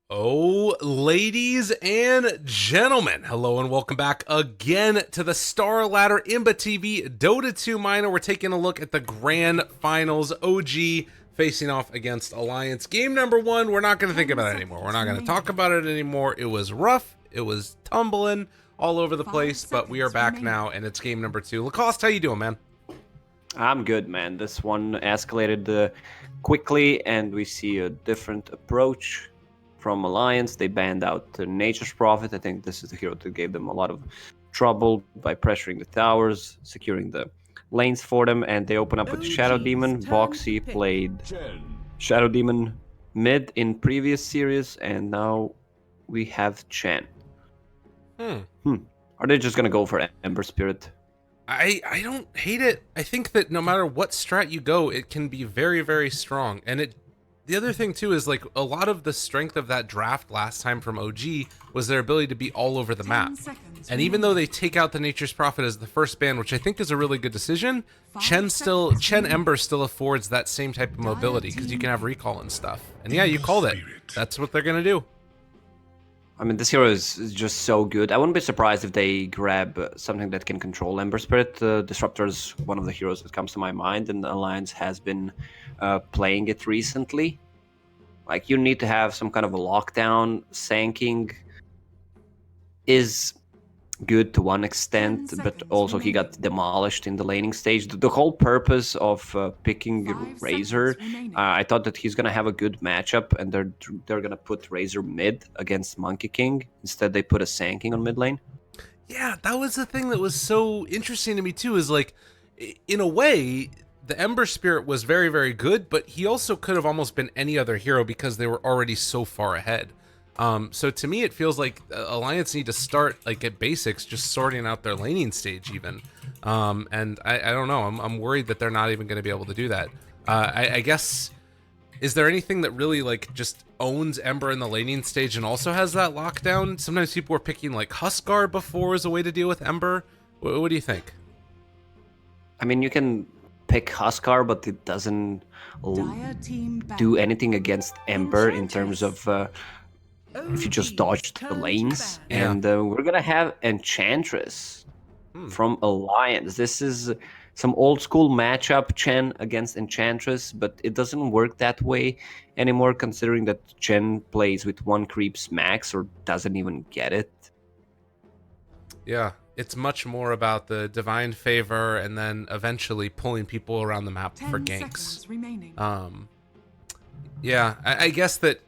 Oh, ladies and gentlemen, hello and welcome back again to the Star Ladder Imba TV Dota 2 Minor. We're taking a look at the grand finals. OG facing off against Alliance. Game number one, we're not going to think about it anymore. We're not going to talk about it anymore. It was rough. It was tumbling all over the place, but we are back now, and it's game number two. Lacoste, how you doing, man? I'm good, man. This one escalated quickly, and we see a different approach from Alliance. They banned out Nature's Prophet. I think this is the hero that gave them a lot of trouble by pressuring the towers, securing the lanes for them, and they open up with Shadow Demon. Boxy played Shadow Demon mid in previous series, and now we have Chen. Are they just gonna go for Ember Spirit? I don't hate it. I think that no matter what strat you go, it can be very, very strong. And the other thing too is like a lot of the strength of that draft last time from OG was their ability to be all over the map. And even though they take out the Nature's Prophet as the first ban, which I think is a really good decision, Chen Ember still affords that same type of mobility because you can have recall and stuff. And yeah, you called it. That's what they're gonna do. I mean, this hero is just so good. I wouldn't be surprised if they grab something that can control Ember Spirit. Disruptor is one of the heroes that comes to my mind, and the Alliance has been playing it recently. Like, you need to have some kind of a lockdown. Sanking is good to one extent, but also he got demolished in the laning stage. The whole purpose of picking Razor, I thought that he's gonna have a good matchup, and they're gonna put Razor mid against Monkey King. Instead, they put a Sanking on mid lane. Yeah, that was the thing that was so interesting to me too, is like, in a way, the Ember Spirit was very, very good, but he also could have almost been any other hero because they were already so far ahead. So to me, it feels like Alliance need to start like at basics, just sorting out their laning stage even. And I don't know, I'm worried that they're not even going to be able to do that. I guess, is there anything that really like just owns Ember in the laning stage and also has that lockdown? Sometimes people were picking like Huskar before as a way to deal with Ember. What do you think? I mean, you can pick Huskar, but it doesn't do anything against Ember in terms of if you just dodged the lanes. Yeah. And we're gonna have Enchantress from Alliance. This is some old school matchup, Chen against Enchantress, but it doesn't work that way anymore, considering that Chen plays with one creeps max or doesn't even get it. Yeah, it's much more about the divine favor and then eventually pulling people around the map for ganks. Yeah, I guess that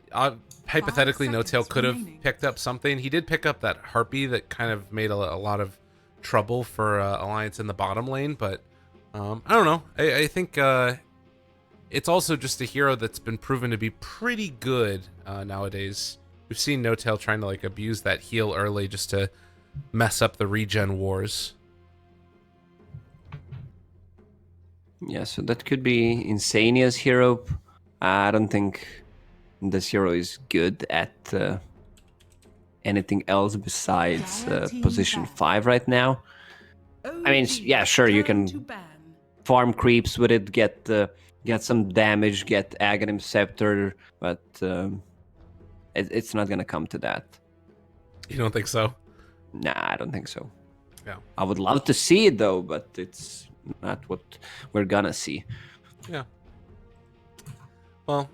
hypothetically No-Tail could have picked up something. He did pick up that Harpy that kind of made a lot of trouble for Alliance in the bottom lane, but I don't know. I think it's also just a hero that's been proven to be pretty good nowadays. We've seen No-Tail trying to like abuse that heal early just to mess up the regen wars. Yeah, so that could be Insania's hero. I don't think this hero is good at anything else besides position 5 right now. I mean, yeah, sure, you can farm creeps with it, get some damage, get Aghanim Scepter, but it's not gonna come to that. You don't think so? Nah, I don't think so. Yeah. I would love to see it though, but it's not what we're gonna see. Yeah. Well,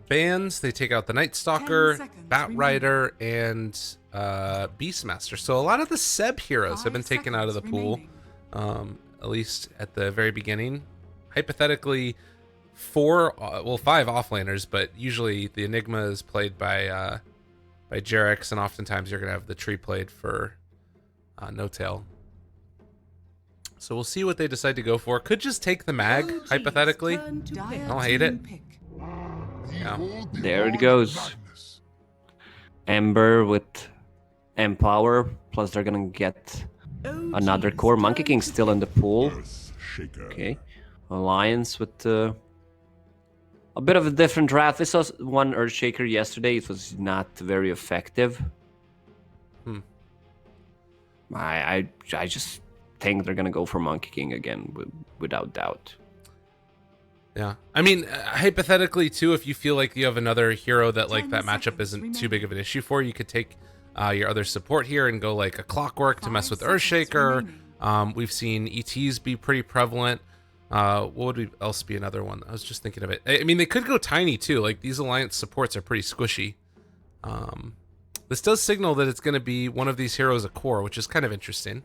bans, they take out the Night Stalker, Bat Rider, and Beastmaster. So a lot of the Seb heroes have been taken out of the pool, at least at the very beginning. Hypothetically, 5 offlaners, but usually the Enigma is played by Jarex, and oftentimes you're going to have the tree played for No-Tail. So we'll see what they decide to go for. Could just take the mag, hypothetically. I don't hate it. Yeah. There it goes. Ember with Empower, plus they're gonna get another core. Monkey King still in the pool. Okay. Alliance with a bit of a different draft. We saw one Earthshaker yesterday. It was not very effective. I just think they're gonna go for Monkey King again, without doubt. Yeah. I mean, hypothetically too, if you feel like you have another hero that like 10 that matchup seconds isn't too remaining. big of an issue for, you could take your other support here and go like a Clockwork to mess 5 with seconds Earthshaker. remaining. We've seen ETs be pretty prevalent. What would else be another one? I was just thinking of it. I mean, they could go tiny too. Like these alliance supports are pretty squishy. This does signal that it's going to be one of these heroes a core, which is kind of interesting.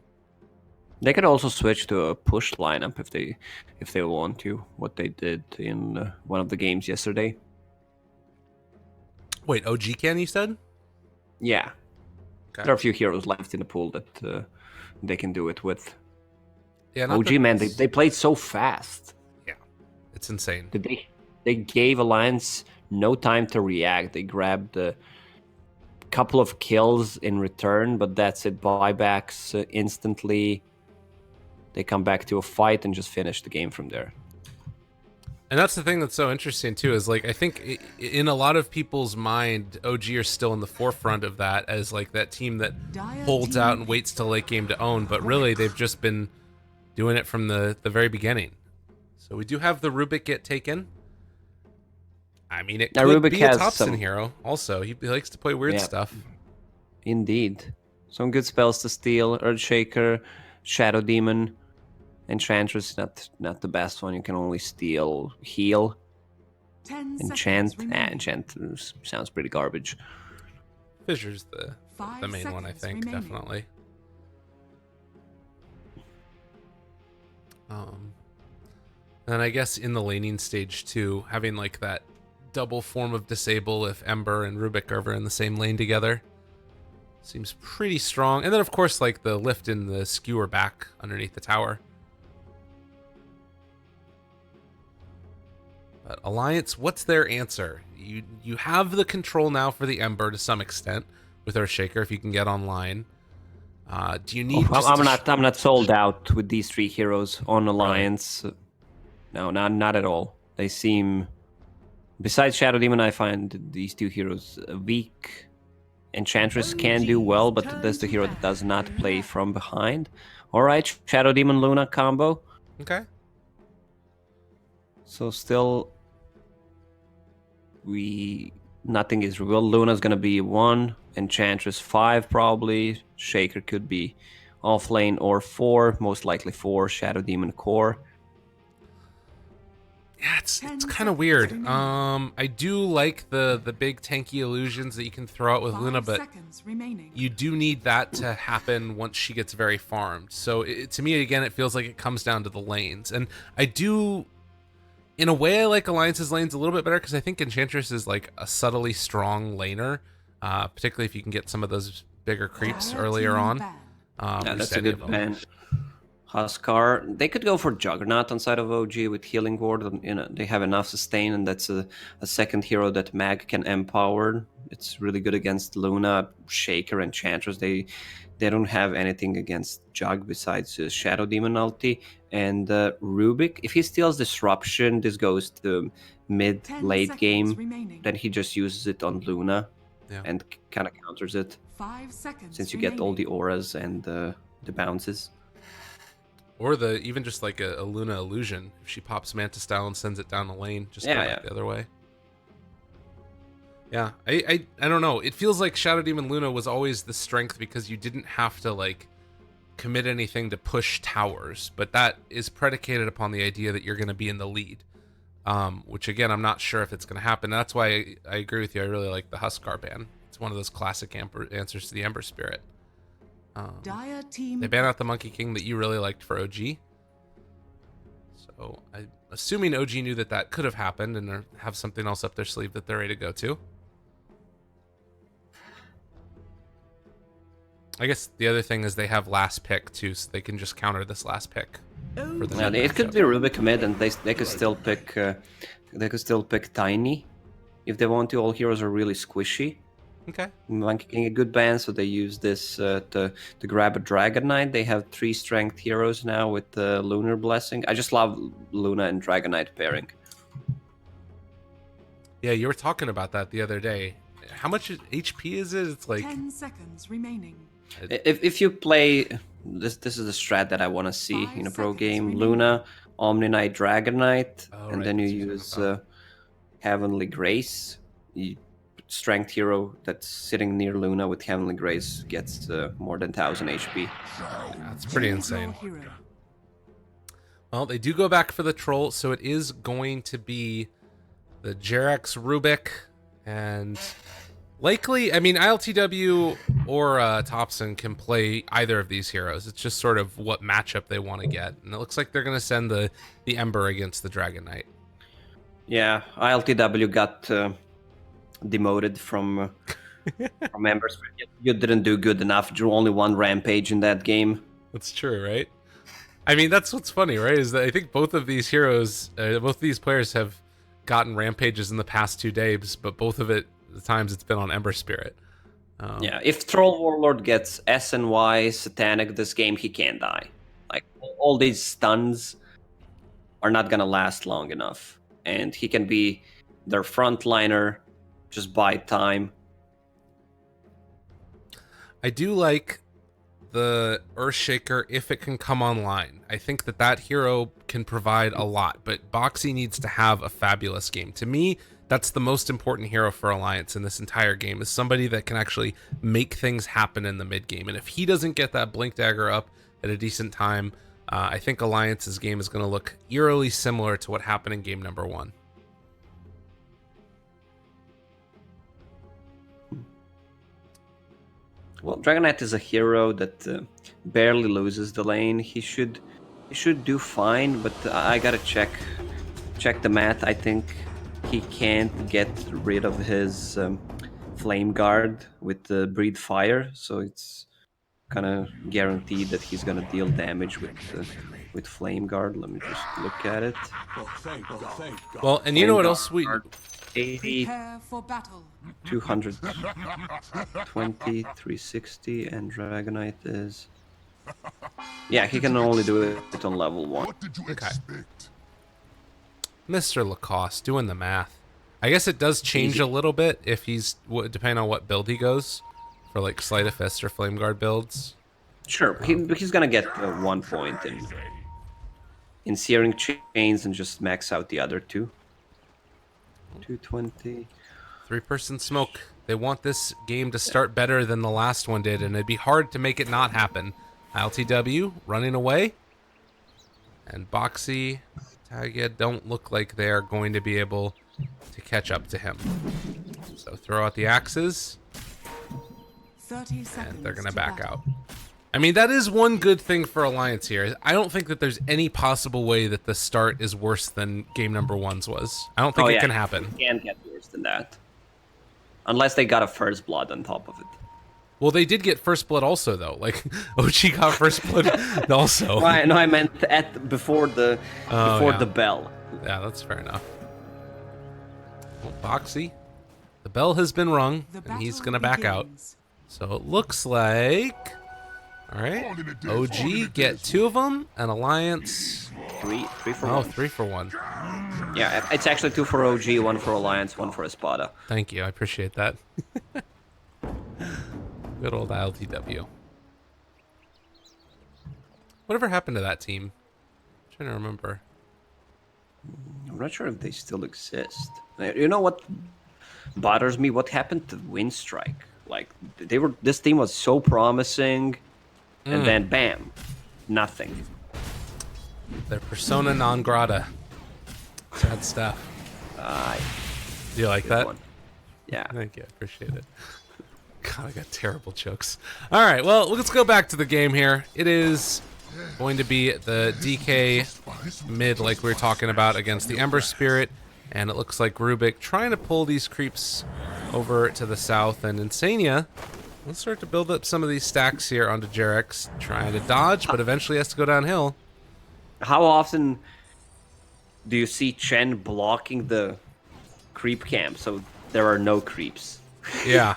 They could also switch to a push lineup if they want to, what they did in one of the games yesterday. Wait, OG can you said? Yeah, Okay. there are a few heroes left in the pool that they can do it with. Yeah, not OG, that- man, they played so fast. Yeah, it's insane. They gave Alliance no time to react. They grabbed a couple of kills in return, but that's it. Buybacks instantly. They come back to a fight and just finish the game from there. And that's the thing that's so interesting too, is like I think in a lot of people's mind, OG are still in the forefront of that as like that team that holds out and waits till late game to own, but really they've just been doing it from the very beginning. So we do have the Rubik get taken. I mean, it Now, could Rubik be a has Thompson some- hero. Also, he likes to play weird Yeah. stuff. Indeed. Some good spells to steal. Earthshaker, Shadow Demon, Enchantress, not the best one. You can only steal, heal, 10 enchant. seconds remaining. Enchant sounds pretty garbage. Fissure's the 5 main one, I seconds think, remaining. definitely. And I guess in the laning stage too, having like that double form of disable if Ember and Rubik are ever in the same lane together seems pretty strong. And then of course like the lift in the skewer back underneath the tower. But Alliance, what's their answer? You have the control now for the Ember to some extent with Earthshaker if you can get online. Do you need? just to I'm not sold out with these three heroes on Alliance. No, not at all. They seem. Besides Shadow Demon, I find these two heroes weak. Enchantress can do well, but that's the hero that does not play from behind. All right, Shadow Demon Luna combo. Okay. So still, nothing is revealed. Luna's gonna be 1, Enchantress 5 probably. Shaker could be off lane or 4, most likely 4. Shadow Demon core. Yeah, it's 10 kind of seconds weird. remaining. I do like the big tanky illusions that you can throw out with 5 Luna, but seconds remaining. you do need that to happen once she gets very farmed. So to me, again, it feels like it comes down to the lanes. And I do, in a way, I like Alliance's lanes a little bit better because I think Enchantress is like a subtly strong laner, particularly if you can get some of those bigger creeps Dire earlier team on. ban. Yeah, that's a Resetting good them. ban. Huskar. They could go for Juggernaut on side of OG with Healing Ward. And, they have enough sustain, and that's a second hero that Mag can empower. It's really good against Luna, Shaker, and Enchantress. They don't have anything against Jug besides Shadow Demon ulti. And Rubik, if he steals Disruption, this goes to 10 late seconds game. remaining. Then he just uses it on Luna Yeah. and kind of counters it. 5 seconds Since you get all the remaining. auras and the bounces. Or even just like a Luna illusion. If she pops Mantis style and sends it down the lane, just Yeah, go back yeah. the other way. Yeah, I don't know. It feels like Shadow Demon Luna was always the strength because you didn't have to like commit anything to push towers, but that is predicated upon the idea that you're going to be in the lead. Which again, I'm not sure if it's going to happen. That's why I agree with you. I really like the Huskar ban. It's one of those classic answers to the Ember Spirit. Dire team They ban out the Monkey King that you really liked for OG. So I'm assuming OG knew that could have happened and have something else up their sleeve that they're ready to go to. I guess the other thing is they have last pick too, so they can just counter this last pick. For the Yeah, next it could matchup. be Rubik mid, and they could still pick Tiny if they want to. All heroes are really squishy. Okay. Monkey King a good ban, so they use this to grab a Dragon Knight. They have 3 strength heroes now with the Lunar Blessing. I just love Luna and Dragon Knight pairing. Yeah, you were talking about that the other day. How much HP is it? It's like 10 seconds remaining. If you play this is the strat that I want to see in a pro seconds game. remaining. Luna Omni Knight, Dragon Knight, Oh, and right, then you that's what you use forgot. Heavenly Grace. Strength hero that's sitting near Luna with Heavenly Grace gets more than 1000 HP. That's pretty Choose your insane. hero. Well, they do go back for the troll, so it is going to be the Jerax Rubik, and likely, I mean, ILTW or Thompson can play either of these heroes. It's just sort of what matchup they want to get, and it looks like they're going to send the Ember against the Dragon Knight. Yeah, ILTW got demoted from Ember Spirit. You didn't do good enough. Drew only one rampage in that game. That's true, right? I mean, that's what's funny, right? Is that I think both of these heroes, both of these players have gotten rampages in the past 2 days, but both of the times it's been on Ember Spirit. Yeah, if Troll Warlord gets S and Y Satanic this game, he can't die. Like, all these stuns are not gonna last long enough. And he can be their frontliner, just buy time. I do like the Earthshaker if it can come online. I think that hero can provide a lot, but Boxy needs to have a fabulous game. To me, that's the most important hero for Alliance in this entire game, is somebody that can actually make things happen in the mid game. And if he doesn't get that Blink Dagger up at a decent time, I think Alliance's game is going to look eerily similar to what happened in game number 1. Well, Dragon Knight is a hero that barely loses the lane. He should do fine, but I gotta check the math. I think he can't get rid of his Flame Guard with the Breathe Fire, so it's kind of guaranteed that he's gonna deal damage with Flame Guard. Let me just look at it. Well, and you know what else we... 80, Prepare for battle. 220, 360, and Dragonite is... Yeah, he can only do it on level 1. Okay. Mr. Lacoste doing the math. I guess it does change a little bit if he's depending on what build he goes for, like Sleight of Fist or Flame Guard builds. Sure, he's gonna get 1 point in Searing Chains and just max out the other two. 220. 3-person smoke. They want this game to start better than the last one did, and it'd be hard to make it not happen. LTW running away, and Boxy, Tagia don't look like they are going to be able to catch up to him. So throw out the axes, 30 seconds. and they're going to to back battle. out. I mean, that is one good thing for Alliance here. I don't think that there's any possible way that the start is worse than game number 1's was. I don't think it can happen. It can't get worse than that. Unless they got a First Blood on top of it. Well, they did get First Blood also, though. Like, OG got First Blood also. No, I meant before the yeah. bell. Yeah, that's fair enough. Well, Boxy, the bell has been rung, The and he's battle going to back out. begins. So it looks like... All right, OG get 2 of them, and Alliance... 3 for Oh, 1. 3 for 1. Yeah, it's actually 2 for OG, 1 for Alliance, 1 for Espada. Thank you, I appreciate that. Good old ILTW. Whatever happened to that team? I'm trying to remember. I'm not sure if they still exist. You know what bothers me? What happened to Windstrike? Like, this team was so promising, and then bam, nothing. They're persona non grata. Sad stuff. Do you like that? One. Yeah. Thank you. I appreciate it. God, I got terrible jokes. All right, well, let's go back to the game here. It is going to be the DK mid, like we were talking about, against the Ember Spirit. And it looks like Rubik trying to pull these creeps over to the south. And Insania, let's start to build up some of these stacks here onto Jerax. Trying to dodge, but eventually has to go downhill. How often do you see Chen blocking the creep camp so there are no creeps? Yeah.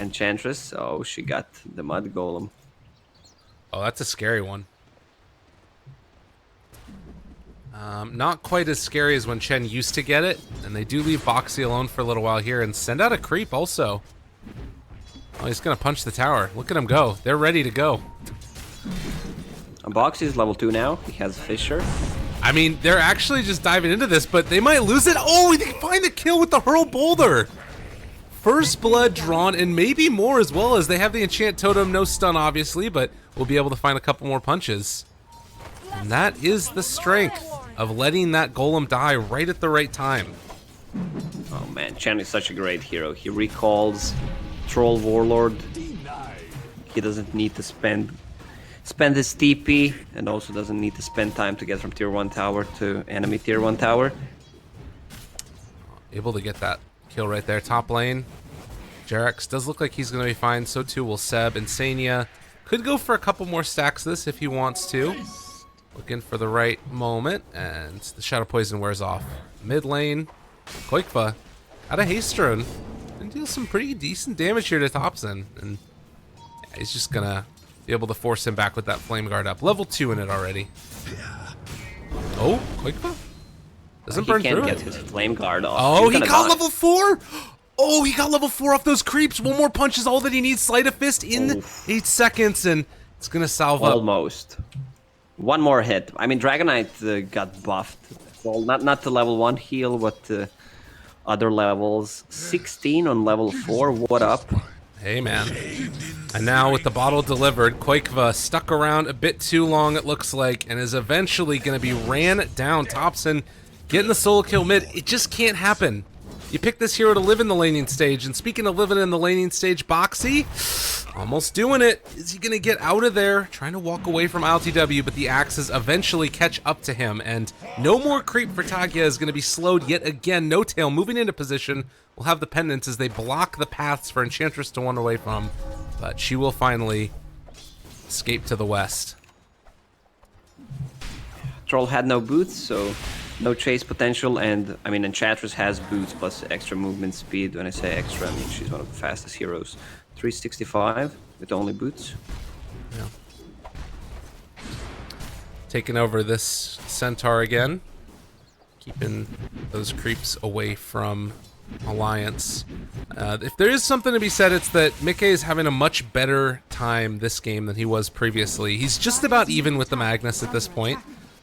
Enchantress, oh, she got the Mud Golem. Oh, that's a scary one. Not quite as scary as when Chen used to get it, and they do leave Boxy alone for a little while here and send out a creep also. Oh, he's gonna punch the tower. Look at him go. They're ready to go. Box is level 2 now. He has Fissure. I mean, they're actually just diving into this, but they might lose it. Oh, they find the kill with the Hurl Boulder. First blood drawn, and maybe more as well, as they have the Enchant Totem. No stun, obviously, but we'll be able to find a couple more punches. And that is the strength of letting that golem die right at the right time. Oh man, Chen is such a great hero. He recalls Troll Warlord. He doesn't need to spend his TP, and also doesn't need to spend time to get from tier 1 tower to enemy tier 1 tower. Able to get that kill right there. Top lane, Jerax does look like he's going to be fine. So too will Seb. Insania could go for a couple more stacks this if he wants to. Looking for the right moment, and the Shadow Poison wears off. Mid lane, Koikva out of haste drone and deal some pretty decent damage here to Thompson, and yeah, he's just gonna be able to force him back with that Flame Guard up. Level 2 in it already. Oh, Koikva doesn't burn through it. He can't get his Flame Guard off. Oh, he got level 4. Oh, he got level 4 off those creeps. One more punch is all that he needs. Sleight of Fist in 8 seconds, and it's gonna salve up. Almost. One more hit. I mean, Dragonite got buffed. Well, not to level 1 heal, but to other levels. 16 on level 4. What up? Hey, man. And now with the bottle delivered, Koikva stuck around a bit too long, it looks like, and is eventually going to be ran down. Thompson getting the solo kill mid. It just can't happen. You pick this hero to live in the laning stage, and speaking of living in the laning stage, Boxy, almost doing it. Is he going to get out of there? Trying to walk away from LTW, but the axes eventually catch up to him, and no more creep for Tagia is going to be slowed yet again. No Tail moving into position. We'll have the pendants as they block the paths for Enchantress to run away from, but she will finally escape to the west. Troll had no boots, so no chase potential, and I mean, Enchantress has boots plus extra movement speed. When I say extra, I mean she's one of the fastest heroes. 365 with only boots. Yeah. Taking over this Centaur again. Keeping those creeps away from Alliance. If there is something to be said, it's that Mickey is having a much better time this game than he was previously. He's just about even with the Magnus at this point.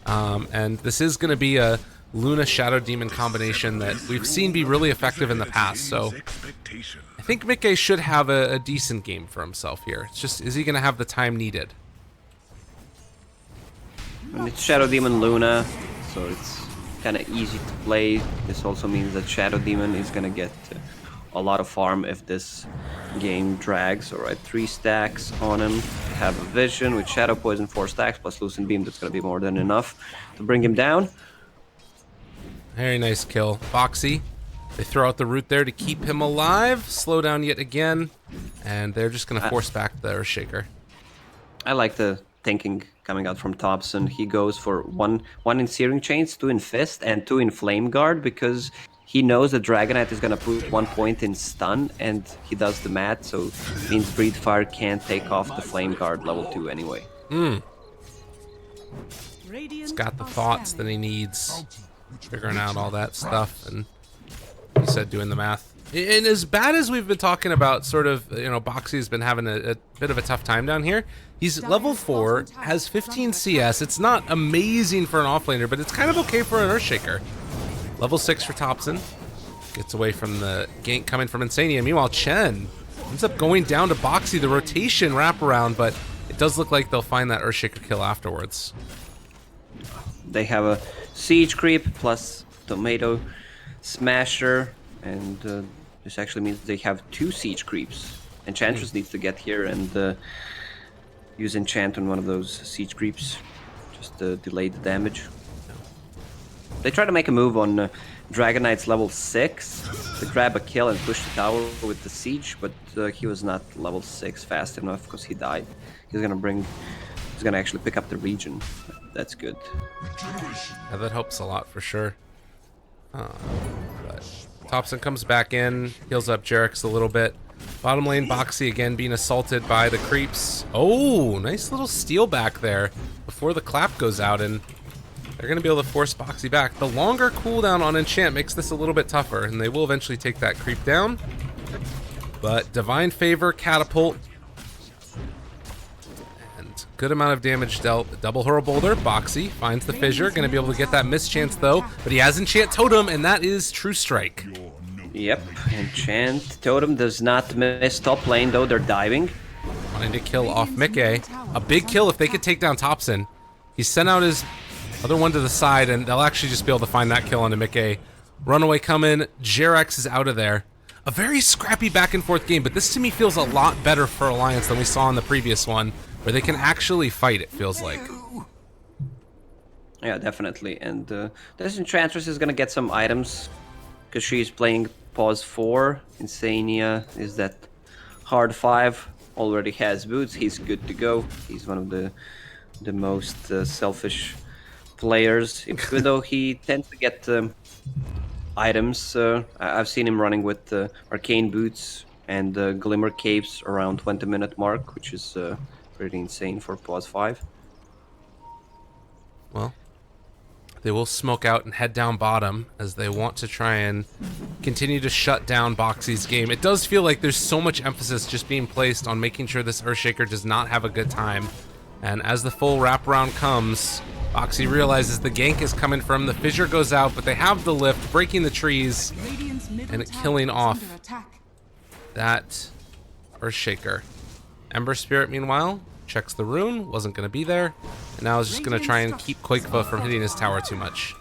And this is going to be a Luna Shadow Demon combination that we've seen be really effective in the past. So I think Mickey should have a decent game for himself here. It's just, is he going to have the time needed? And it's Shadow Demon Luna, so it's kind of easy to play. This also means that Shadow Demon is going to get a lot of farm if this game drags. Alright, 3 stacks on him. Have a Vision with Shadow Poison, 4 stacks plus Lucent Beam. That's going to be more than enough to bring him down. Very nice kill. Boxy, they throw out the root there to keep him alive. Slow down yet again. And they're just going to force back the Earthshaker. I like the thinking coming out from Thompson. He goes for one in Searing Chains, 2 in Fist, and 2 in Flame Guard, because he knows that Dragonite is going to put 1 point in stun, and he does the math, so it means Breathe Fire can't take off the Flame Guard level 2 anyway. He's got the thoughts that he needs, figuring out all that stuff, and he said doing the math. And as bad as we've been talking about, sort of, you know, Boxy's been having a bit of a tough time down here. He's level 4, has 15 CS. It's not amazing for an offlaner, but it's kind of okay for an Earthshaker. Level 6 for Thompson. Gets away from the gank coming from Insania. Meanwhile, Chen ends up going down to Boxy, the rotation wraparound, but it does look like they'll find that Earthshaker kill afterwards. They have a Siege Creep plus Tomato Smasher, and this actually means they have 2 Siege Creeps. Enchantress needs to get here and use Enchant on one of those Siege Creeps, just to delay the damage. They try to make a move on Dragonite's level 6 to grab a kill and push the tower with the Siege, but he was not level 6 fast enough because he died. He's gonna actually pick up the region. That's good. Yeah, that helps a lot for sure. But Thompson comes back in, heals up Jerax a little bit. Bottom lane, Boxy again being assaulted by the creeps. Oh, nice little steal back there before the clap goes out, and they're going to be able to force Boxy back. The longer cooldown on Enchant makes this a little bit tougher, and they will eventually take that creep down. But Divine Favor, Catapult, and good amount of damage dealt. Double Hurl Boulder. Boxy finds the fissure. Going to be able to get that mischance though, but he has Enchant Totem, and that is True Strike. Yep, Enchant Totem does not miss top lane, though they're diving. Wanting to kill off Mickey. A big kill if they could take down Thompson. He sent out his other one to the side, and they'll actually just be able to find that kill onto Mickey. Runaway coming. Jerax is out of there. A very scrappy back and forth game, but this to me feels a lot better for Alliance than we saw in the previous one, where they can actually fight, it feels like. Yeah, definitely. And this Enchantress is gonna get some items because she's playing Pause 4. Insania is that hard 5. Already has boots. He's good to go. He's one of the most selfish players, even though he tends to get items. I've seen him running with Arcane Boots and Glimmer Capes around 20-minute mark, which is pretty insane for Pause 5. Well, they will smoke out and head down bottom as they want to try and continue to shut down Boxy's game. It does feel like there's so much emphasis just being placed on making sure this Earthshaker does not have a good time. And as the full wraparound comes, Boxy realizes the gank is coming from, the fissure goes out, but they have the lift, breaking the trees and killing off that Earthshaker. Ember Spirit, meanwhile, checks the rune, wasn't going to be there, and now is just going to try and keep Quakefa from hitting his tower too much.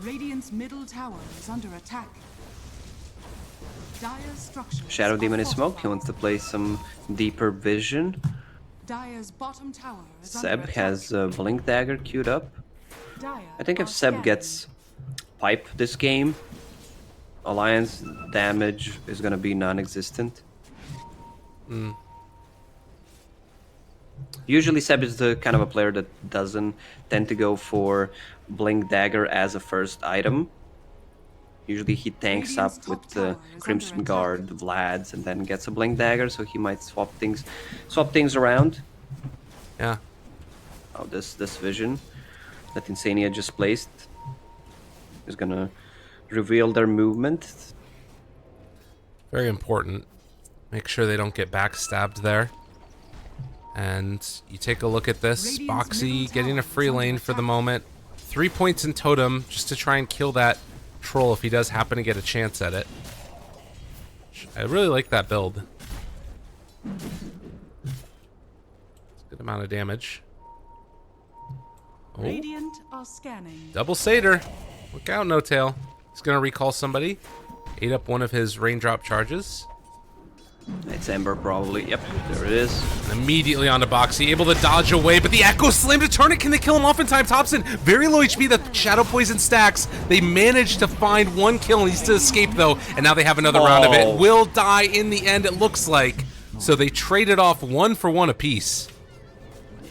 Radiant's middle tower is under attack. Dire's structures Shadow Demon is are smoked. He wants to play some deeper vision. Dire's bottom tower is Seb under attack. has Blink Dagger queued up. Dire I think if are Seb scanning. gets Pipe this game, Alliance damage is gonna be non-existent. Usually Seb is the kind of a player that doesn't tend to go for Blink Dagger as a first item. Usually he tanks up Radiant's with top the tower is Crimson under Guard, the Vlads, and then gets a Blink Dagger, so he might swap things around. Yeah. Oh, this vision that Insania just placed is gonna reveal their movement. Very important. Make sure they don't get backstabbed there. And you take a look at this. Boxy getting a free lane for the moment. 3 points in totem just to try and kill that troll if he does happen to get a chance at it. I really like that build. Good amount of damage. Oh, Radiant are scanning. double Satyr. Look out, No Tail. He's gonna recall somebody. Ate up one of his raindrop charges. It's Ember probably. Yep, there it is. And immediately onto Boxy, able to dodge away, but the Echo Slam to turn it. Can they kill him off in time? Thompson, very low HP. The Shadow Poison stacks. They managed to find one kill. Needs to escape though, and now they have another round of it. Will die in the end, it looks like. So they traded off 1 for 1 apiece.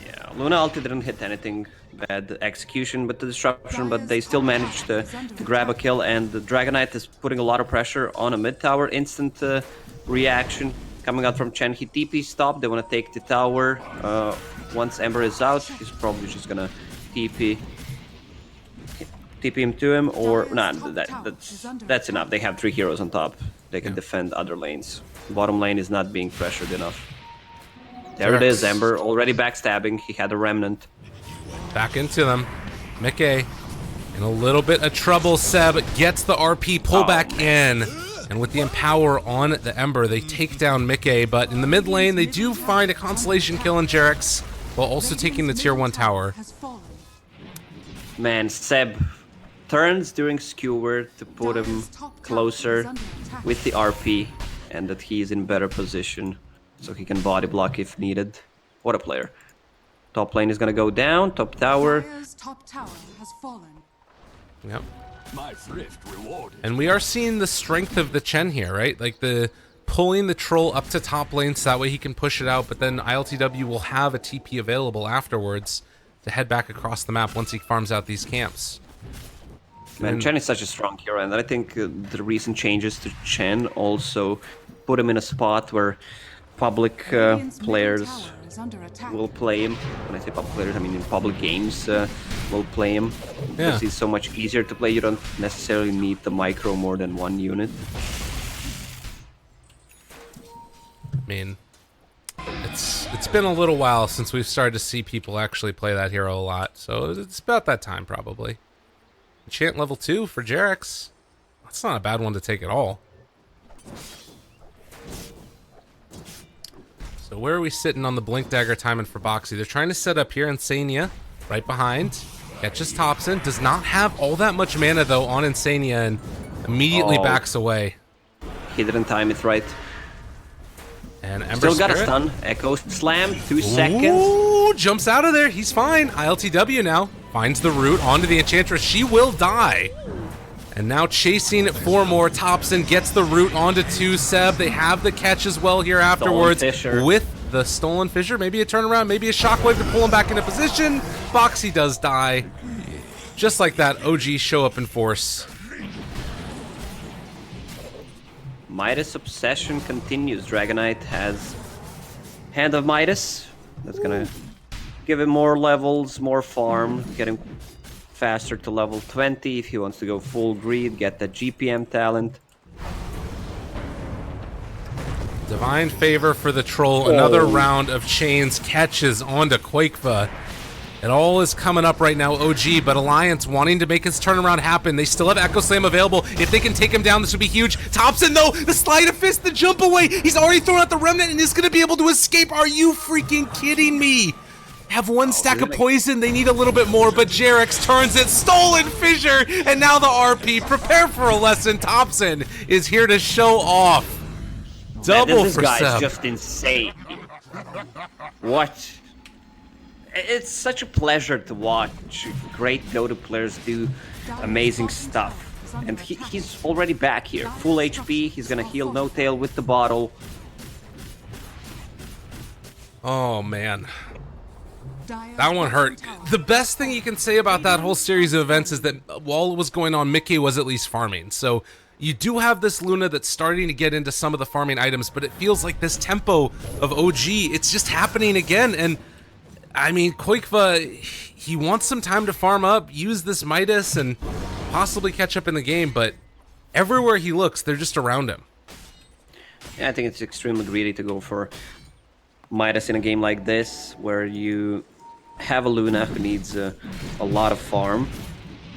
Yeah, Luna ulti didn't hit anything. Bad execution with the disruption, but they still managed to grab a kill, and the Dragonite is putting a lot of pressure on a mid tower. Instant reaction coming out from Chen. He TP stopped. They want to take the tower. Once Ember is out, he's probably just gonna TP him to him, or nah, that's enough. They have 3 heroes on top. They can defend other lanes. Bottom lane is not being pressured enough. There it is, Ember already backstabbing. He had a remnant. Back into them. Mickey in a little bit of trouble. Seb gets the RP pull back in. And with the Empower on the Ember, they take down Mickey. But in the mid lane, they do find a consolation kill in Jerax while also taking the tier 1 tower. Has fallen. Man, Seb turns during Skewer to put him closer with the RP, and that he's in better position so he can body block if needed. What a player. Top lane is gonna go down, top tower. Dire's top tower has fallen. Yep. My thrift rewarded. And we are seeing the strength of the Chen here, right? Like the pulling the troll up to top lane so that way he can push it out, but then ILTW will have a TP available afterwards to head back across the map once he farms out these camps. Man, Chen is such a strong hero, and I think the recent changes to Chen also put him in a spot where public Radiant's middle players tower is under attack. will play him. When I say public players, I mean in public games will play him. Because he's so much easier to play. You don't necessarily need the micro more than 1 unit. I mean, it's It's been a little while since we've started to see people actually play that hero a lot, so it's about that time probably. Enchant level 2 for Jarex. That's not a bad one to take at all. So where are we sitting on the Blink Dagger timing for Boxy? They're trying to set up here. Insania right behind. Catches Thompson. Does not have all that much mana though on Insania and immediately backs away. He didn't time it right. And Ember Still got a Spirit. stun. Echo Slam, 2 seconds. Ooh, jumps out of there. He's fine. ILTW now. Finds the root onto the Enchantress. She will die. And now chasing for more. Thompson gets the root onto 2 Seb. They have the catch as well here afterwards. Fissure. With the Stolen Fissure. Maybe a turnaround, maybe a Shockwave to pull him back into position. Boxy does die. Just like that, OG show up in force. Midas Obsession continues. Dragonite has Hand of Midas. That's gonna give him more levels, more farm, get him faster to level 20 if he wants to go full greed, get the GPM talent. Divine Favor for the Troll. Another round of chains catches onto Quakeva. It all is coming up right now, OG, but Alliance wanting to make his turnaround happen. They still have Echo Slam available. If they can take him down, this would be huge. Thompson, though, the Sleight of Fist, the jump away. He's already thrown out the Remnant and is going to be able to escape. Are you freaking kidding me? Have one stack of poison. They need a little bit more, but Jarex turns it. Stolen Fissure, and now the RP. Prepare for a lesson. Thompson is here to show off. Double this for guy's Seb. just insane. What? It's such a pleasure to watch great Dota players do amazing stuff. And he's already back here. Full HP, he's gonna heal No Tail with the bottle. Oh, man. That one hurt. The best thing you can say about that whole series of events is that while it was going on, Mickey was at least farming. So you do have this Luna that's starting to get into some of the farming items, but it feels like this tempo of OG, it's just happening again. And I mean, Quakeva, he wants some time to farm up, use this Midas, and possibly catch up in the game, but everywhere he looks, they're just around him. Yeah, I think it's extremely greedy to go for Midas in a game like this, where you have a Luna who needs a lot of farm,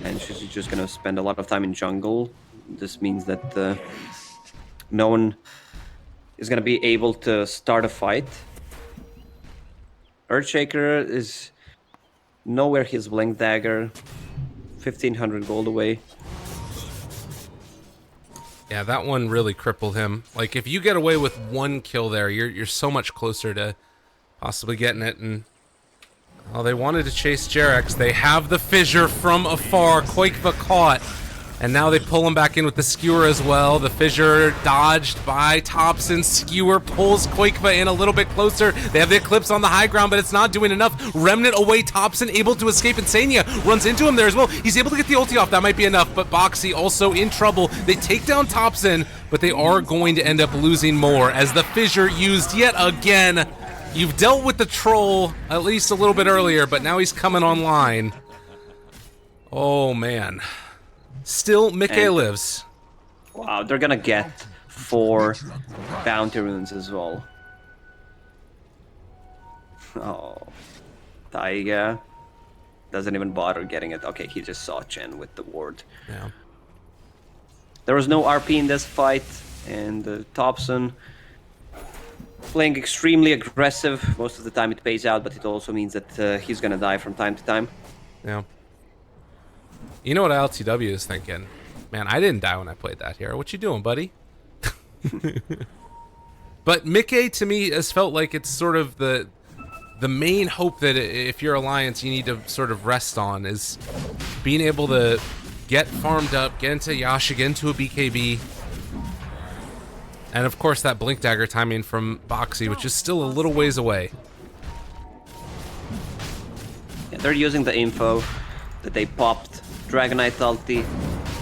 and she's just gonna spend a lot of time in jungle. This means that no one is gonna be able to start a fight. Earthshaker is nowhere his Blink Dagger, 1500 gold away. Yeah, that one really crippled him. Like, if you get away with one kill there, you're so much closer to possibly getting it. And oh, they wanted to chase Jarex. They have the Fissure from afar. Quakeva caught. And now they pull him back in with the Skewer as well. The Fissure dodged by Thompson. Skewer pulls Quakeva in a little bit closer. They have the Eclipse on the high ground, but it's not doing enough. Remnant away. Thompson able to escape. Insania runs into him there as well. He's able to get the ulti off. That might be enough, but Boxy also in trouble. They take down Thompson, but they are going to end up losing more as the Fissure used yet again. You've dealt with the Troll at least a little bit earlier, but now he's coming online. Oh, man. Still, Mickey lives. Wow, they're gonna get 4 bounty runes as well. Oh, Taiga doesn't even bother getting it. Okay, he just saw Chen with the ward. Yeah. There was no RP in this fight, and Thompson playing extremely aggressive. Most of the time it pays out, but it also means that he's gonna die from time to time. Yeah. You know what LTW is thinking? Man, I didn't die when I played that hero. What you doing, buddy? But Mickey, to me, has felt like it's sort of the main hope that if you're Alliance, you need to sort of rest on is being able to get farmed up, get into Yasha, get into a BKB. And of course that Blink Dagger timing from Boxy, which is still a little ways away. Yeah, they're using the info that they popped. Dragonite ulti,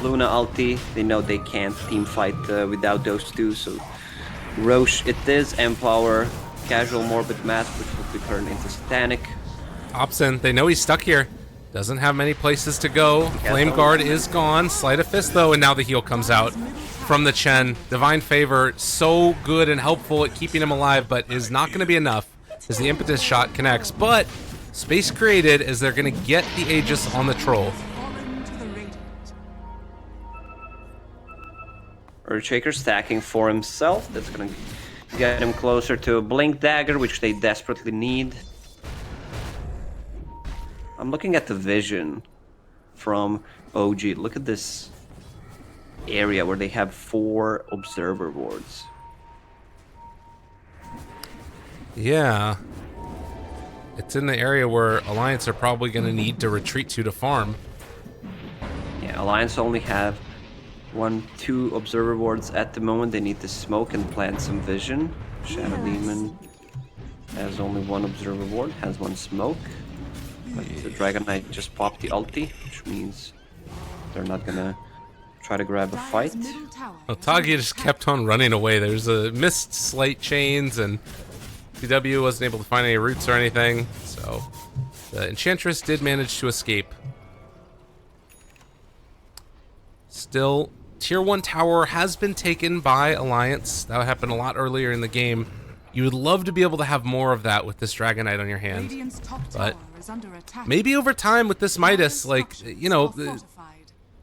Luna ulti. They know they can't team fight without those two, so Roche it is. Empower, Casual Morbid Mask, which will be turned into Satanic. Thompson, they know he's stuck here. Doesn't have many places to go. Flame Guard is gone. Sleight of Fist, though, and now the heal comes out from the Chen. Divine Favor, so good and helpful at keeping him alive, but is not going to be enough. as the impetus shot connects, but space created as they're going to get the Aegis on the troll. Fallen to the Radiant. Earthshaker stacking for himself. That's gonna get him closer to a Blink Dagger, which they desperately need. I'm looking at the vision from OG. Look at this area where they have 4 observer wards. Yeah. It's in the area where Alliance are probably going to need to retreat to farm. Yeah, Alliance only have 2 observer wards at the moment. They need to smoke and plant some vision. Shadow Demon has only 1 observer ward, has 1 smoke. But the Dragon Knight just popped the ulti, which means they're not gonna try to grab a fight. Dire's middle tower Well, is under Tagi just attack. kept on running away. There's a missed Slate Chains, and CW wasn't able to find any roots or anything, so the Enchantress did manage to escape. Still, Tier 1 tower has been taken by Alliance. That happened a lot earlier in the game. You would love to be able to have more of that with this Dragon Knight on your hand. Radiant's top But tower is under attack. maybe over time with this Midas, like, Structures you know, are fortified.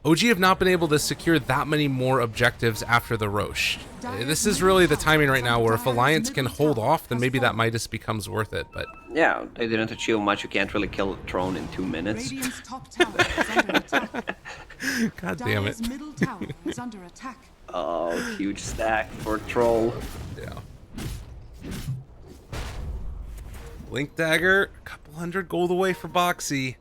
OG have not been able to secure that many more objectives after the Roche. This is really the timing right now where if Alliance can hold off, then maybe that Midas becomes worth it, but Yeah, they didn't achieve much. You can't really kill a throne in 2 minutes. Radiant's top tower is under attack. god damn it. Dire's middle tower is under attack. Oh, huge stack for Troll. Yeah. Blink Dagger, a couple hundred gold away for Boxy.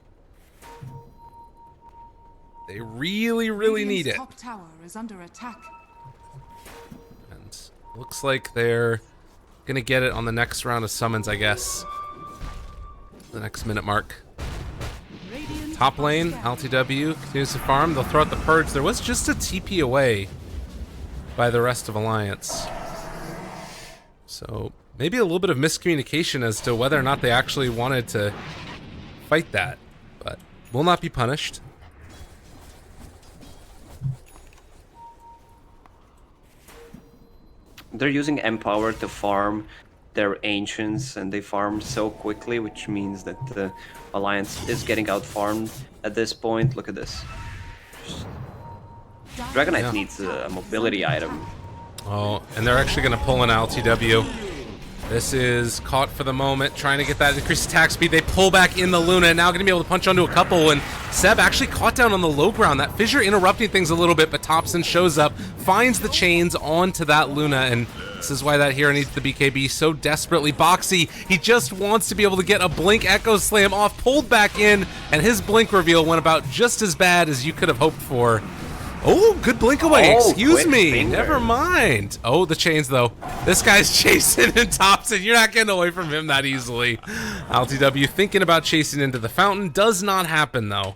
They really, really need it. Radiant's top tower is under attack. And looks like they're gonna get it on the next round of summons, I guess. The next minute mark. Radiant Top are lane, scanning. LTW continues to farm. They'll throw out the Purge. There was just a TP away by the rest of Alliance. So maybe a little bit of miscommunication as to whether or not they actually wanted to fight that, but will not be punished. They're using Empower to farm their Ancients, and they farm so quickly, which means that the Alliance is getting out-farmed at this point. Look at this. Dragon Knight Yeah. needs a mobility item. Oh, and they're actually going to pull an LTW. This is caught for the moment, trying to get that increased attack speed. They pull back in the Luna, and now going to be able to punch onto a couple, and Seb actually caught down on the low ground. That fissure interrupting things a little bit, but Thompson shows up, finds the chains onto that Luna, and this is why that hero needs the BKB so desperately. Boxy, he just wants to be able to get a Blink Echo Slam off, pulled back in, and his Blink reveal went about just as bad as you could have hoped for. Oh, good blink away. Oh, Excuse quick me. finger. Never mind. Oh, the chains, though. This guy's chasing and Thompson. You're not getting away from him that easily. LTW thinking about chasing into the fountain. Does not happen, though.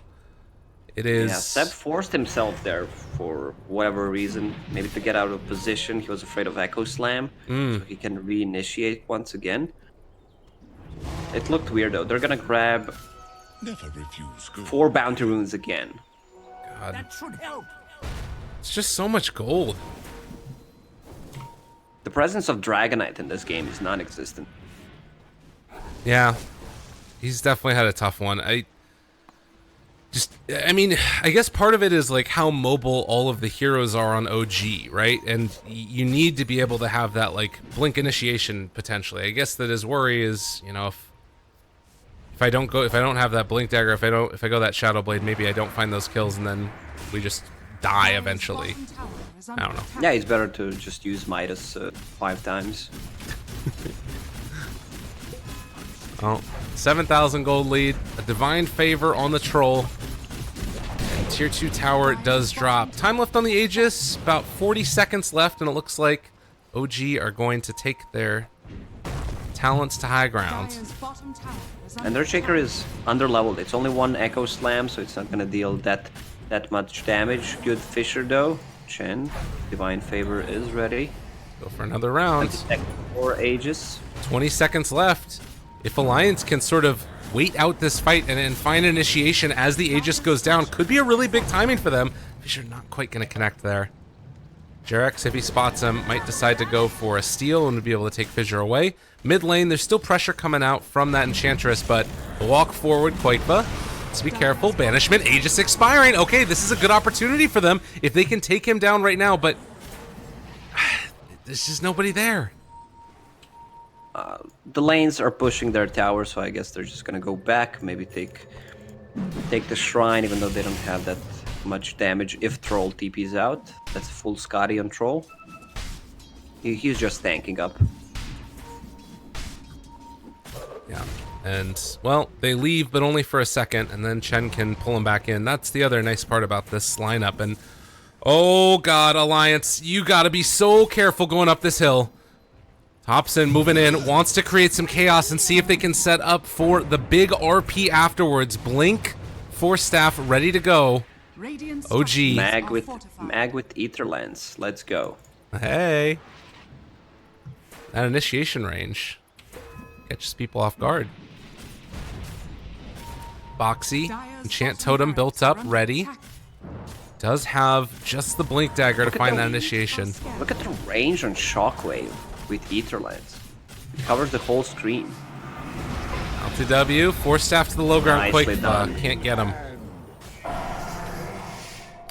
It is... Yeah, Seb forced himself there for whatever reason. Maybe to get out of position. He was afraid of Echo Slam, so he can reinitiate once again. It looked weird, though. They're gonna grab Never refuse good. 4 bounty runes again. God, That should help. it's just so much gold. The presence of Dragonite in this game is non-existent. Yeah. He's definitely had a tough one. I mean, I guess part of it is like how mobile all of the heroes are on OG, right? And you need to be able to have that like blink initiation potentially. I guess that his worry is, you know, if I don't have that blink dagger, if I go that shadow blade, maybe I don't find those kills and then we just die Dire's eventually. bottom tower is I under don't know. attack. Yeah, it's better to just use Midas 5 times. Oh, 7,000 gold lead, a divine favor on the troll. And tier 2 tower does drop. Time left on the Aegis, about 40 seconds left, and it looks like OG are going to take their talents to high ground. Dire's bottom tower is And under their Shaker attack. is underleveled. It's only 1 Echo Slam, so it's not gonna deal that much damage. Good Fissure though. Chen, Divine Favor is ready. Go for another round. Detect 4 Aegis. 20 seconds left. If Alliance can sort of wait out this fight and find initiation as the Aegis goes down, could be a really big timing for them. Fisher not quite going to connect there. Jarex, if he spots him, might decide to go for a steal and would be able to take Fissure away. Mid lane, there's still pressure coming out from that Enchantress, but walk forward, Quakefa. Let's be careful. Banishment, Aegis expiring. Okay, this is a good opportunity for them if they can take him down right now, but there's just nobody there. The lanes are pushing their tower, so I guess they're just gonna go back, maybe take the shrine, even though they don't have that much damage. If Troll TP's out, that's full Scotty on Troll. He's just tanking up. Yeah, and, well, they leave, but only for a second, and then Chen can pull him back in. That's the other nice part about this lineup, and oh god, Alliance, you gotta be so careful going up this hill. Hobson moving in, wants to create some chaos and see if they can set up for the big RP afterwards. Blink, Force Staff ready to go. Radiant OG. structures Mag are with fortified. Ether Lens. Let's go. Hey. That initiation range catches people off guard. Boxy, Dire's Enchant bottom Totem built barracks are up, under ready. attack. Does have just the Blink Dagger to find that initiation. Look at the range on Shockwave with Ether Lens. It covers the whole screen. LTW, Force Staff to the low ground, Nicely quick, done. can't get him.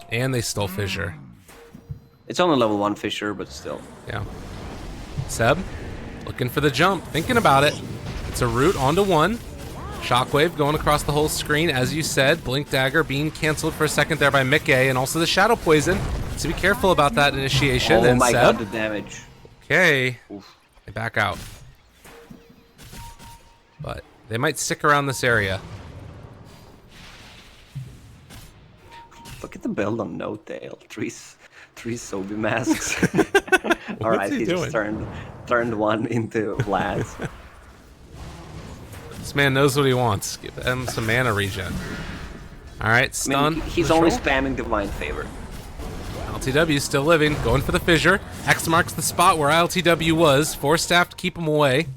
And they stole Fissure. It's only level 1 Fissure, but still. Yeah. Seb, looking for the jump, thinking about it. It's a route onto 1. Shockwave going across the whole screen, as you said. Blink Dagger being canceled for a second there by Mickey, and also the Shadow Poison. So be careful about that initiation. Oh and my Seb, god, the damage. okay, Oof. they back out. But they might stick around this area. Look at the build on No Tail. Three Sobi masks. Alright, he he doing? just turned one into Lads. This man knows what he wants. Give him some mana regen. Alright, I stun. mean, he's for only Troll. spamming Divine Favor. LTW still living, going for the fissure. X marks the spot where LTW was. Force Staff to keep him away.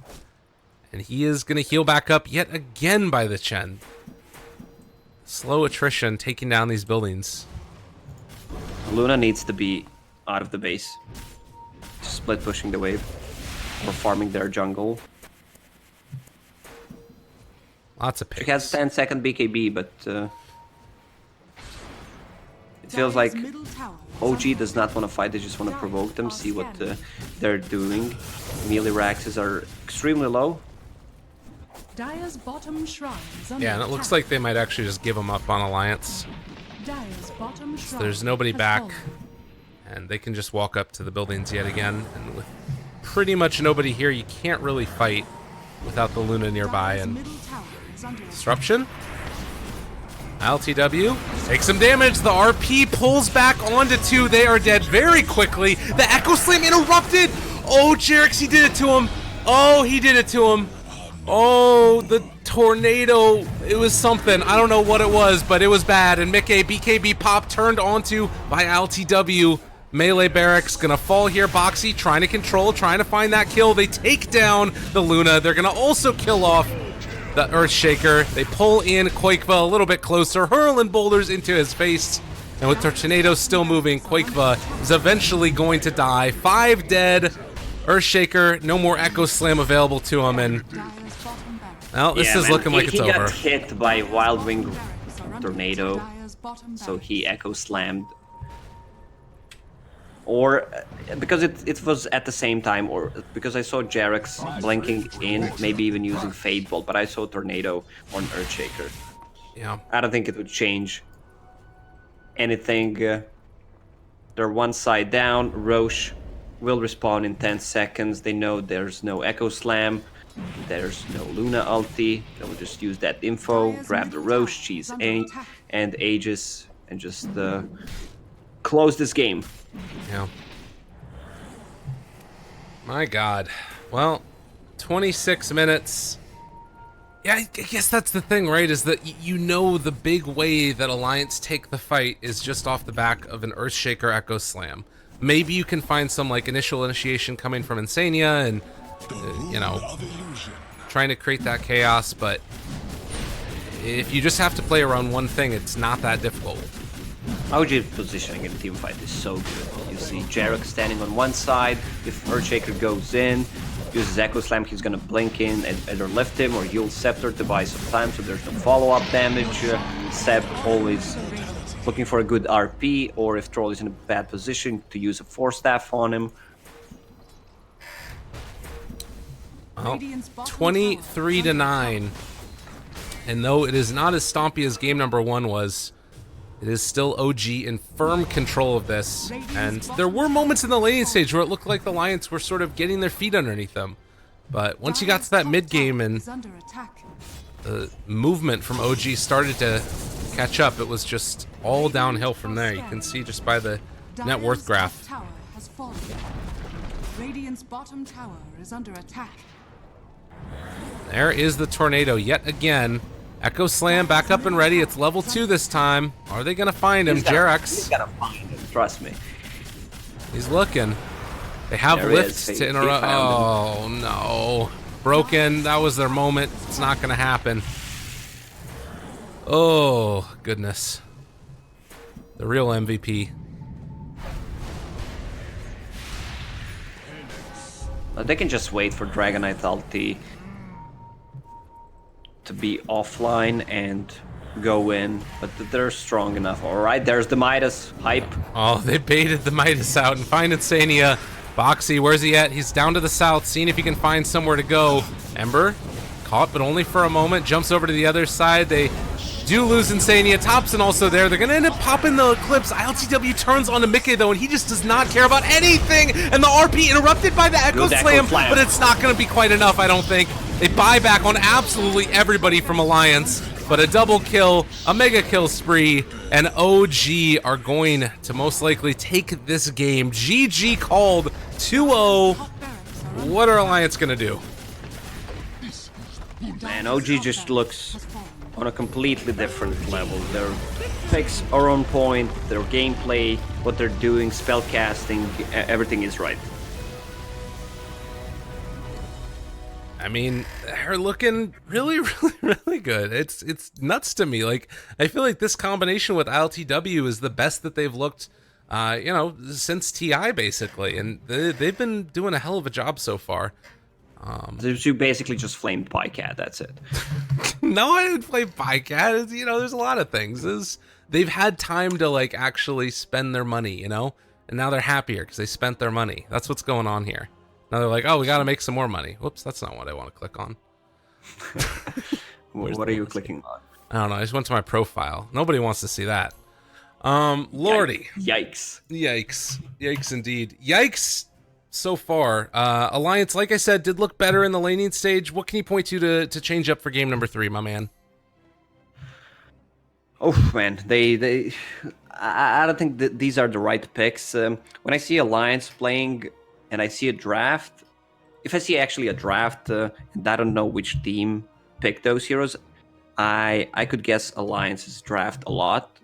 And he is going to heal back up yet again by the Chen. Slow attrition taking down these buildings. Luna needs to be out of the base. Split pushing the wave. Or farming their jungle. Lots of She picks. has 10-second BKB, but it feels like Dire's middle tower is OG under does not want to fight, they just want to provoke them, see what they're doing. Melee Raxes are extremely low. Dire's bottom shrine is under Yeah, and it looks attack. like they might actually just give him up on Alliance. Dire's bottom shrine There's nobody has back. fallen. And they can just walk up to the buildings yet again. And with pretty much nobody here, you can't really fight without the Luna nearby. Dire's And middle tower is under attack. disruption. LTW takes some damage. The RP pulls back onto 2. They are dead very quickly. The Echo Slam interrupted. Oh, Jarex, he did it to him. Oh, he did it to him. Oh, the tornado. It was something. I don't know what it was, but it was bad. And Mickey, BKB pop turned onto by LTW. Melee Barracks gonna fall here. Boxy trying to control, trying to find that kill. They take down the Luna. They're gonna also kill off the Earthshaker. They pull in Quakeva a little bit closer, hurling boulders into his face. And with their tornado still moving, Quakeva is eventually going to die. 5 dead. Earthshaker, no more Echo Slam available to him. And, Dire's bottom barracks well, this Yeah, is man, looking like he it's got over. hit by Wild Wing are under Tornado, Dire's bottom so barracks. he Echo Slammed. Or because it was at the same time, or because I saw Jarex blinking in, maybe even using Fade Bolt, but I saw Tornado on Earthshaker. Yeah. I don't think it would change anything. They're one side down. Roche will respawn in 10 seconds. They know there's no Echo Slam. There's no Luna ulti. They'll just use that info, grab the Roche, cheese A, and Aegis, and just close this game. Yeah. My God. Well, 26 minutes. Yeah, I guess that's the thing, right? Is that you know the big way that Alliance take the fight is just off the back of an Earthshaker Echo Slam. Maybe you can find some like initial initiation coming from Insania and you know, Of illusion. trying to create that chaos, but if you just have to play around one thing, it's not that difficult. OG positioning in team fight is so good. You see Jarek standing on one side. If Earthshaker goes in, uses Echo Slam, he's gonna blink in and either lift him or use Scepter to buy some time so there's no follow-up damage. Seb always looking for a good RP, or if Troll is in a bad position, to use a Force Staff on him. Well, Radiant's bottom 23 to 9. And though it is not as stompy as game number 1 was, it is still OG in firm control of this. And there were moments in the laning stage where it looked like the Alliance were sort of getting their feet underneath them. But once you got to that mid game and is under attack. the movement from OG started to catch up, it was just all downhill from there. You can see just by the net worth graph. Tower has fallen. Radiant's bottom tower is under attack. There is the tornado yet again. Echo Slam back up and ready. It's level 2 this time. Are they going to find him? He's Jerax. gonna find him, trust me. He's looking. They have There he lifts is. to He interrupt. found him. Oh, no. Broken. That was their moment. It's not going to happen. Oh, goodness. The real MVP. They can just wait for Dragonite ulti to be offline and go in, but they're strong enough. Alright, there's the Midas hype. Oh, they baited the Midas out and find Insania. Boxy, where's he at? He's down to the south, seeing if he can find somewhere to go. Ember, caught, but only for a moment. Jumps over to the other side. They do lose Insania. Thompson also there. They're going to end up popping the Eclipse. ILTW turns on to Mickey, though, and he just does not care about anything. And the RP interrupted by the Echo Good Slam, Echo Slam. but it's not going to be quite enough, I don't think. They buy back on absolutely everybody from Alliance, but a double kill, a mega kill spree, and OG are going to most likely take this game. GG called 2-0. What are Alliance going to do? Man, OG just looks on a completely different level. Their picks are on point, their gameplay, what they're doing, spell casting, everything is right. I mean, they're looking really, really good. It's nuts to me. Like, I feel like this combination with ILTW is the best that they've looked, since TI basically, and they've been doing a hell of a job so far. You basically just flamed Bycat, that's it. No, I didn't play Bycat. There's a lot of things. They've had time to like actually spend their money, and now they're happier because they spent their money. That's what's going on here. Now they're like, oh, we got to make some more money. Whoops, that's not what I want to click on. What are you clicking on? I don't know. I just went to my profile. Nobody wants to see that. Lordy. Yikes. Yikes. Yikes indeed. Yikes so far. Alliance, like I said, did look better in the laning stage. What can you point to change up for game number 3, my man? Oh man, I don't think that these are the right picks. When I see Alliance playing and I see a draft, if I see actually a draft and I don't know which team picked those heroes, I could guess Alliance's draft a lot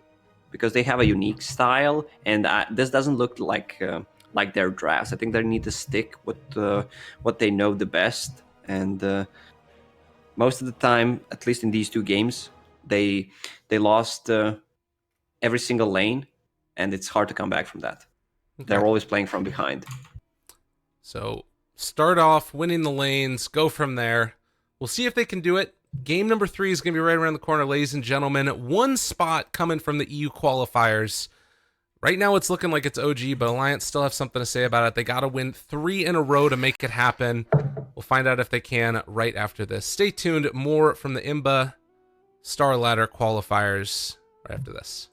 because they have a unique style, and this doesn't look like their drafts. I think they need to stick with what they know the best, and most of the time, at least in these 2 games, they lost every single lane, and it's hard to come back from that. Okay. They're always playing from behind. So start off winning the lanes, go from there. We'll see if they can do it. Game number 3 is going to be right around the corner, ladies and gentlemen. 1 spot coming from the EU qualifiers. Right now it's looking like it's OG, but Alliance still have something to say about it. They got to win 3 in a row to make it happen. We'll find out if they can right after this. Stay tuned. More from the IMBA Star Ladder qualifiers right after this.